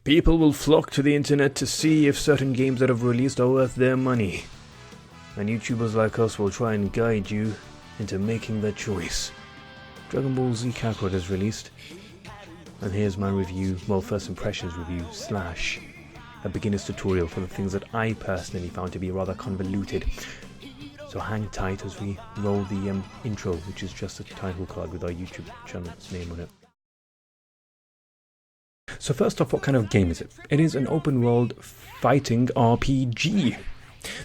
People will flock to the internet to see if certain games that have released are worth their money. And YouTubers like us will try and guide you into making that choice. Dragon Ball Z Kakarot is released. And here's my review, well, first impressions review / a beginner's tutorial for the things that I personally found to be rather convoluted. So hang tight as we roll the intro, which is just a title card with our YouTube channel's name on it. So first off, what kind of game is it? It is an open world fighting RPG.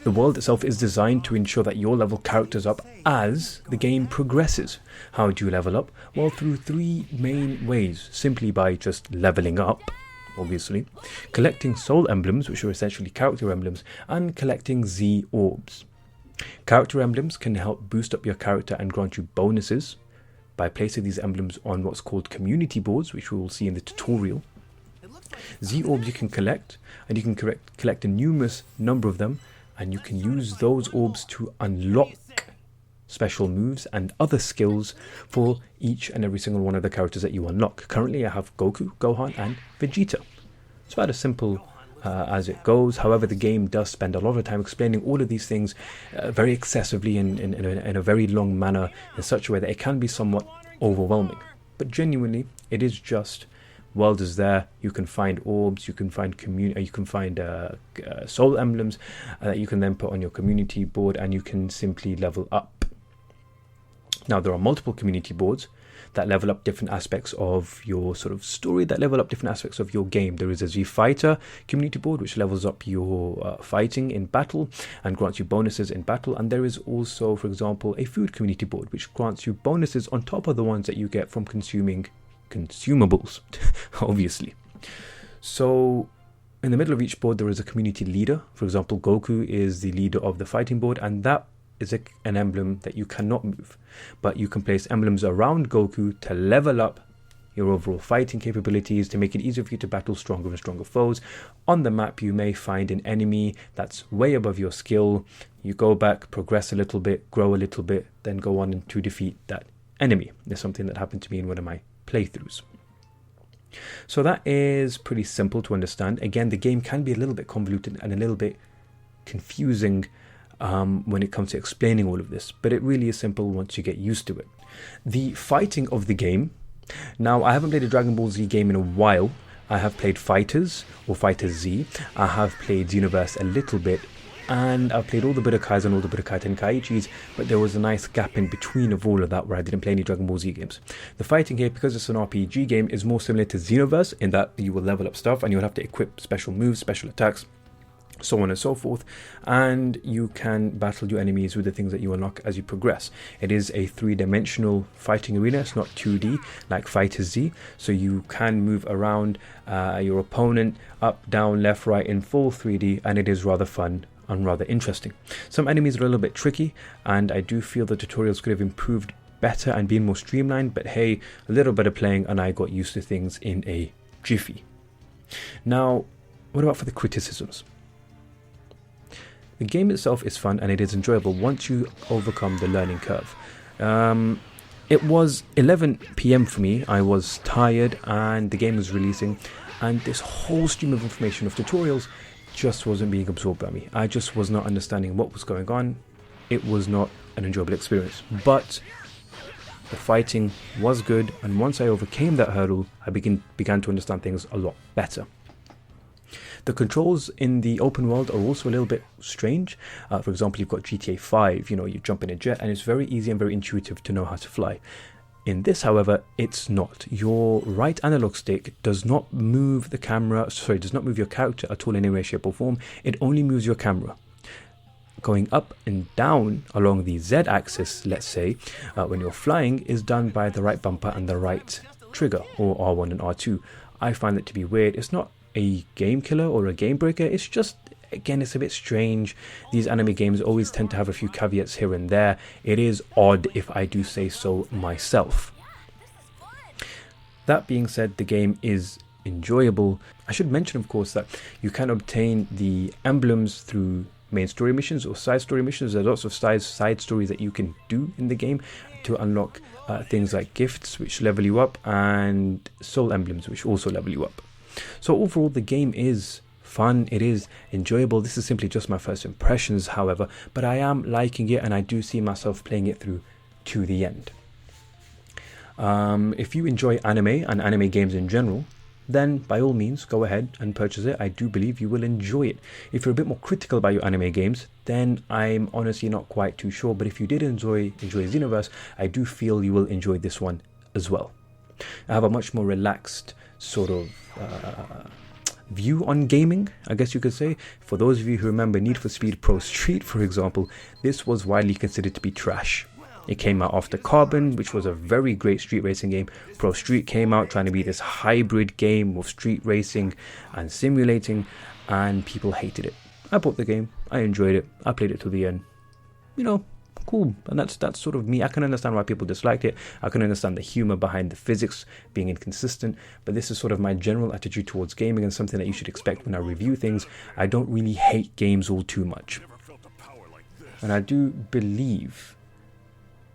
The world itself is designed to ensure that your level characters up as the game progresses. How do you level up? Well, through three main ways. Simply by just leveling up, obviously, collecting soul emblems, which are essentially character emblems, and collecting Z orbs. Character emblems can help boost up your character and grant you bonuses by placing these emblems on what's called community boards, which we will see in the tutorial. Z orbs you can collect, and you can collect a numerous number of them, and you can use those orbs to unlock special moves and other skills for each and every single one of the characters that you unlock. Currently I have Goku, Gohan and Vegeta. It's about as simple as it goes. However, the game does spend a lot of time explaining all of these things very excessively in a very long manner, in such a way that it can be somewhat overwhelming. But genuinely, it is just world is there. You can find orbs, you can find soul emblems that you can then put on your community board, and you can simply level up. Now, there are multiple community boards that level up different aspects of your sort of story, that level up different aspects of your game. There is a Z Fighter community board, which levels up your fighting in battle and grants you bonuses in battle. And there is also, for example, a food community board, which grants you bonuses on top of the ones that you get from consuming consumables, obviously. So in the middle of each board there is a community leader. For example, Goku is the leader of the fighting board, and that is an emblem that you cannot move, but you can place emblems around Goku to level up your overall fighting capabilities, to make it easier for you to battle stronger and stronger foes. On the map you may find an enemy that's way above your skill. You go back, progress a little bit, grow a little bit, then go on to defeat that enemy. There's something that happened to me in one of my playthroughs. So that is pretty simple to understand. Again, the game can be a little bit convoluted and a little bit confusing when it comes to explaining all of this, but it really is simple once you get used to it. The fighting of the game. Now, I haven't played a Dragon Ball Z game in a while. I have played Fighters or Fighters Z. I have played Xenoverse a little bit, and I've played all the Budokais and all the Budokai Tenkaichis, but there was a nice gap in between of all of that where I didn't play any Dragon Ball Z games. The fighting here, because it's an RPG game, is more similar to Xenoverse in that you will level up stuff and you'll have to equip special moves, special attacks, so on and so forth, and you can battle your enemies with the things that you unlock as you progress. It is a three-dimensional fighting arena. It's not 2D like Fighters Z, so you can move around your opponent up, down, left, right in full 3D, and it is rather fun and rather interesting. Some enemies are a little bit tricky, and I do feel the tutorials could have improved better and been more streamlined, but hey, a little bit of playing and I got used to things in a jiffy. Now, what about for the criticisms? The game itself is fun and it is enjoyable once you overcome the learning curve. It was 11 PM for me. I was tired and the game was releasing, and this whole stream of information of tutorials just wasn't being absorbed by me. I just was not understanding what was going on. It was not an enjoyable experience, but the fighting was good, and once I overcame that hurdle, I began to understand things a lot better. The controls in the open world are also a little bit strange. For example, you've got GTA 5, you jump in a jet and it's very easy and very intuitive to know how to fly. In this, however, it's not. Your right analog stick does not move the camera, does not move your character at all in any way, shape or form. It only moves your camera. Going up and down along the Z axis, let's say, when you're flying, is done by the right bumper and the right trigger, or R1 and R2. I find that to be weird. It's not a game killer or a game breaker. It's just, again, it's a bit strange. These anime games always tend to have a few caveats here and there. It is odd, if I do say so myself. That being said, the game is enjoyable. I should mention, of course, that you can obtain the emblems through main story missions or side story missions. There's lots of side stories that you can do in the game to unlock things like gifts, which level you up, and soul emblems, which also level you up. So overall, the game is fun, it is enjoyable. This is simply just my first impressions, however, but I am liking it and I do see myself playing it through to the end. If you enjoy anime and anime games in general, then by all means go ahead and purchase it. I do believe you will enjoy it. If you're a bit more critical about your anime games, then I'm honestly not quite too sure, but if you did enjoy Xenoverse, I do feel you will enjoy this one as well. I have a much more relaxed sort of view on gaming, I guess you could say. For those of you who remember Need for Speed Pro Street, for example, this was widely considered to be trash. It came out after Carbon, which was a very great street racing game. Pro Street came out trying to be this hybrid game of street racing and simulating, and people hated it. I bought the game, I enjoyed it, I played it to the end. You know, cool. And that's sort of me. I can understand why people disliked it. I can understand the humor behind the physics being inconsistent, but this is sort of my general attitude towards gaming and something that you should expect when I review things. I don't really hate games all too much. And I do believe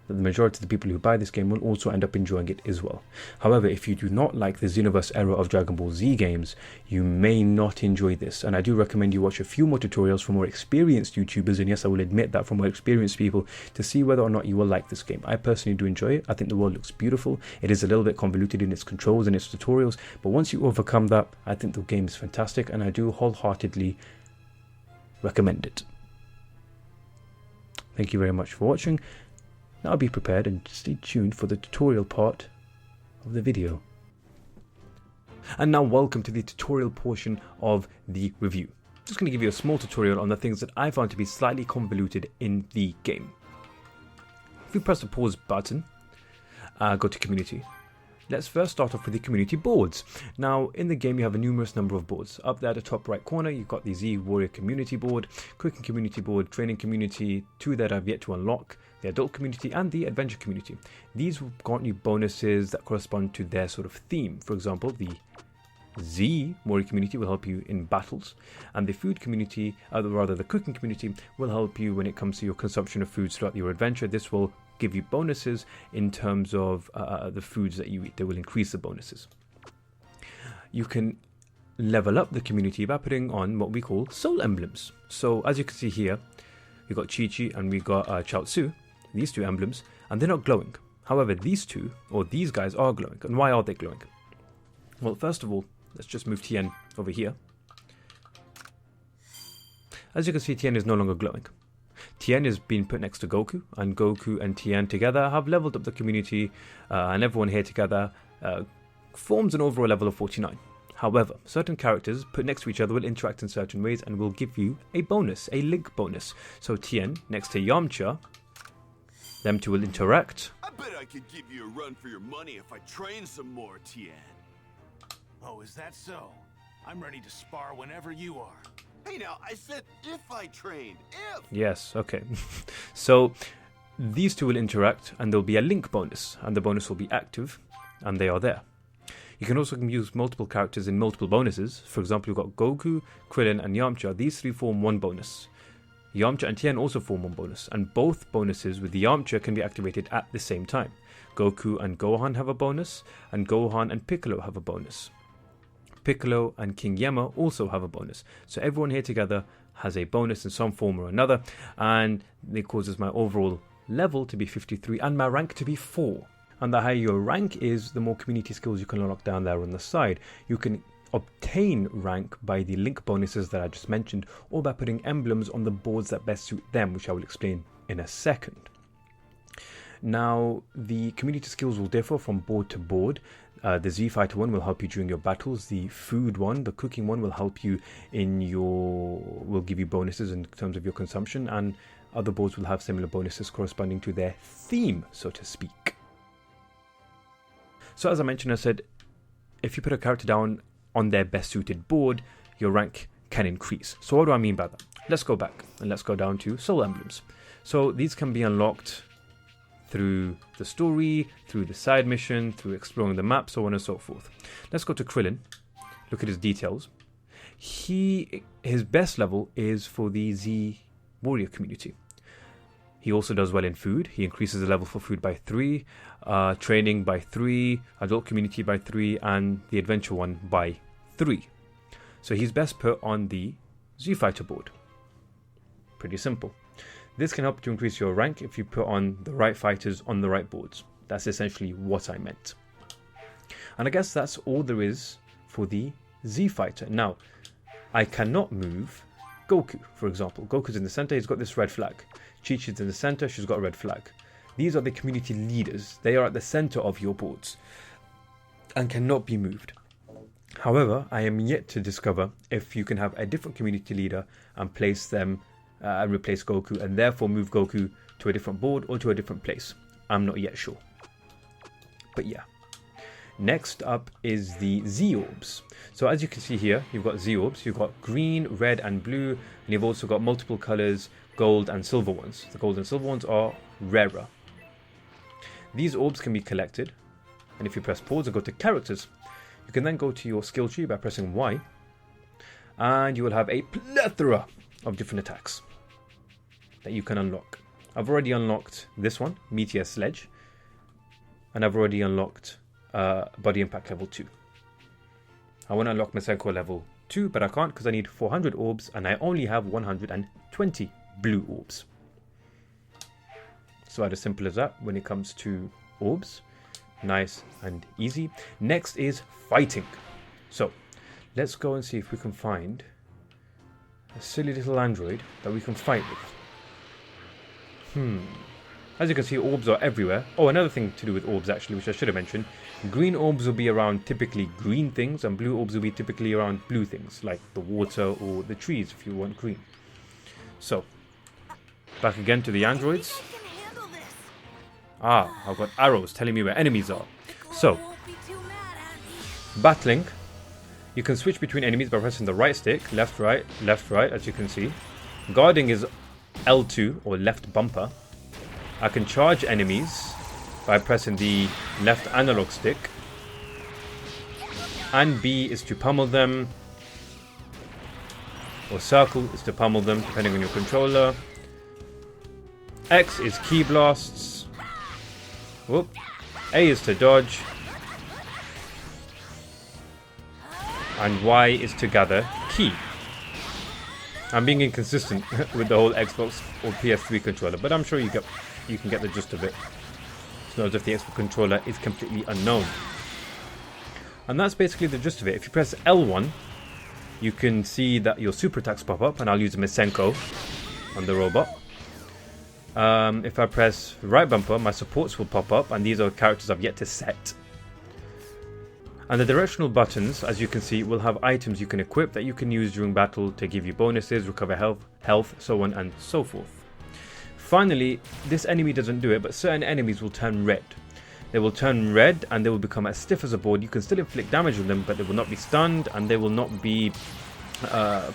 that the majority of the people who buy this game will also end up enjoying it as well. However, if you do not like the Xenoverse era of Dragon Ball Z games, you may not enjoy this, and I do recommend you watch a few more tutorials from more experienced YouTubers, and yes, I will admit that, from more experienced people, to see whether or not you will like this game. I personally do enjoy it. I think the world looks beautiful. It is a little bit convoluted in its controls and its tutorials, but once you overcome that, I think the game is fantastic, and I do wholeheartedly recommend it. Thank you very much for watching. Now be prepared and stay tuned for the tutorial part of the video. And now welcome to the tutorial portion of the review. I'm just going to give you a small tutorial on the things that I found to be slightly convoluted in the game. If we press the pause button, go to community. Let's first start off with the community boards. Now in the game you have a numerous number of boards. Up there at the top right corner you've got the Z Warrior community board, cooking community board, training community, two that I've yet to unlock, the adult community and the adventure community. These will grant you bonuses that correspond to their sort of theme. For example, the Z Warrior community will help you in battles, and the food community, rather the cooking community, will help you when it comes to your consumption of foods throughout your adventure. This will give you bonuses in terms of the foods that you eat. They will increase the bonuses. You can level up the community by putting on what we call soul emblems. So as you can see here, we got Chi-Chi and we got Chaozu, these two emblems, and they're not glowing. However, these two, or these guys, are glowing. And why are they glowing? Well, first of all, let's just move Tien over here. As you can see, Tien is no longer glowing. Tien is being put next to Goku, and Goku and Tien together have leveled up the community, and everyone here together forms an overall level of 49. However, certain characters put next to each other will interact in certain ways and will give you a bonus, a link bonus. So Tien next to Yamcha, them two will interact. I bet I could give you a run for your money if I train some more, Tien. Oh, is that so? I'm ready to spar whenever you are. Hey now, I said if I trained, if! Yes, okay. So these two will interact and there'll be a link bonus, and the bonus will be active, and they are there. You can also use multiple characters in multiple bonuses. For example, you've got Goku, Krillin and Yamcha. These three form one bonus. Yamcha and Tien also form one bonus, and both bonuses with the Yamcha can be activated at the same time. Goku and Gohan have a bonus, and Gohan and Piccolo have a bonus. Piccolo and King Yama also have a bonus. So everyone here together has a bonus in some form or another, and it causes my overall level to be 53 and my rank to be 4. And the higher your rank is, the more community skills you can unlock down there on the side. You can obtain rank by the link bonuses that I just mentioned, or by putting emblems on the boards that best suit them, which I will explain in a second. Now, the community skills will differ from board to board. The Z Fighter one will help you during your battles. The food one, the cooking one, will help you will give you bonuses in terms of your consumption, and other boards will have similar bonuses corresponding to their theme, so to speak. So as I mentioned, I said, if you put a character down on their best suited board, your rank can increase. So what do I mean by that? Let's go back and let's go down to soul emblems. So these can be unlocked through the story, through the side mission, through exploring the map, so on and so forth. Let's go to Krillin, look at his details. His best level is for the Z Warrior community. He also does well in food. He increases the level for food by 3, training by 3, adult community by 3, and the adventure one by 3. So he's best put on the Z Fighter board. Pretty simple. This can help to increase your rank if you put on the right fighters on the right boards. That's essentially what I meant. And I guess that's all there is for the Z Fighter. Now, I cannot move Goku, for example. Goku's in the center, he's got this red flag. Chi-Chi's in the center, she's got a red flag. These are the community leaders. They are at the center of your boards and cannot be moved. However, I am yet to discover if you can have a different community leader and place them and replace Goku, and therefore move Goku to a different board or to a different place. I'm not yet sure. But yeah. Next up is the Z Orbs. So as you can see here, you've got Z Orbs. You've got green, red and blue. And you've also got multiple colors, gold and silver ones. The gold and silver ones are rarer. These orbs can be collected. And if you press pause and go to characters, you can then go to your skill tree by pressing Y. And you will have a plethora of different attacks that you can unlock. I've already unlocked this one, Meteor Sledge. And I've already unlocked Body Impact level 2. I want to unlock Masenko level 2, but I can't because I need 400 orbs and I only have 120 blue orbs. So as simple as that when it comes to orbs. Nice and easy. Next is fighting. So let's go and see if we can find a silly little android that we can fight with. As you can see, orbs are everywhere. Oh, another thing to do with orbs actually, which I should have mentioned. Green orbs will be around typically green things, and blue orbs will be typically around blue things, like the water or the trees if you want green. So, back again to the androids. Ah, I've got arrows telling me where enemies are. So, battling. You can switch between enemies by pressing the right stick, left, right, as you can see. Guarding is L2 or left bumper. I can charge enemies by pressing the left analog stick. And B is to pummel them. Or circle is to pummel them, depending on your controller. X is key blasts. Whoop. A is to dodge. And Y is to gather key. I'm being inconsistent with the whole Xbox or PS3 controller, but I'm sure you can get the gist of it. It's not as if the Xbox controller is completely unknown. And that's basically the gist of it. If you press L1, you can see that your super attacks pop up, and I'll use Masenko on the robot. If I press right bumper, my supports will pop up, and these are characters I've yet to set. And the directional buttons, as you can see, will have items you can equip that you can use during battle to give you bonuses, recover health, so on and so forth. Finally, this enemy doesn't do it, but certain enemies will turn red. They will turn red and they will become as stiff as a board. You can still inflict damage on them, but they will not be stunned and they will not be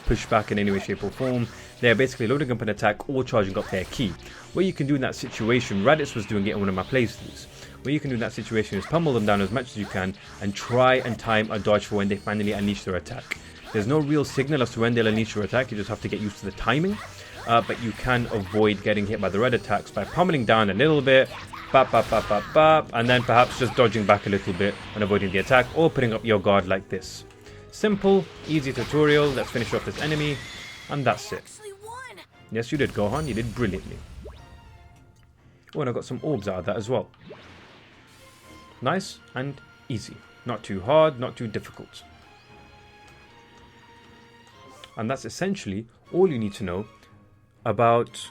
pushed back in any way, shape or form. They are basically loading up an attack or charging up their key. What you can do in that situation, Raditz was doing it in one of my playthroughs. What you can do in that situation is pummel them down as much as you can and try and time a dodge for when they finally unleash their attack. There's no real signal as to when they'll unleash your attack, you just have to get used to the timing. But you can avoid getting hit by the red attacks by pummeling down a little bit, and then perhaps just dodging back a little bit and avoiding the attack, or putting up your guard like this. Simple, easy tutorial. Let's finish off this enemy, and that's it. Yes, you did, Gohan. You did brilliantly. Oh, and I got some orbs out of that as well. Nice and easy. Not too hard, not too difficult. And that's essentially all you need to know about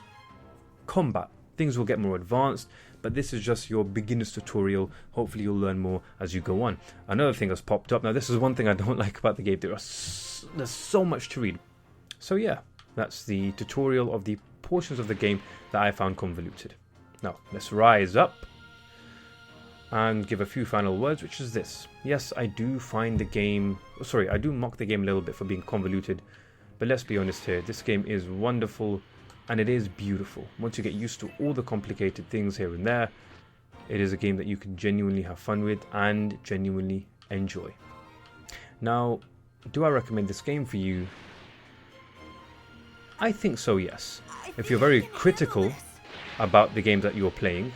combat. Things will get more advanced, but this is just your beginner's tutorial. Hopefully you'll learn more as you go on. Another thing has popped up. Now this is one thing I don't like about the game. There's so much to read. So yeah, that's the tutorial of the portions of the game that I found convoluted. Now let's rise up and give a few final words, which is this. Yes, I do find the game... Sorry, I do mock the game a little bit for being convoluted. But let's be honest here, this game is wonderful and it is beautiful. Once you get used to all the complicated things here and there, it is a game that you can genuinely have fun with and genuinely enjoy. Now, do I recommend this game for you? I think so, yes. If you're very critical about the game that you're playing,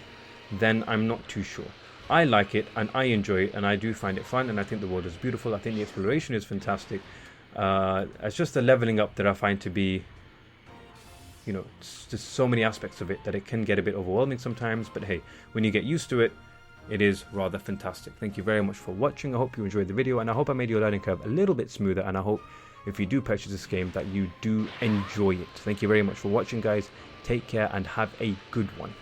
then I'm not too sure. I like it and I enjoy it, and I do find it fun, and I think the world is beautiful. I think the exploration is fantastic. It's just the leveling up that I find to be, you know, it's just so many aspects of it that it can get a bit overwhelming sometimes. But hey, when you get used to it, it is rather fantastic. Thank you very much for watching. I hope you enjoyed the video, and I hope I made your learning curve a little bit smoother, and I hope if you do purchase this game that you do enjoy it. Thank you very much for watching, guys. Take care and have a good one.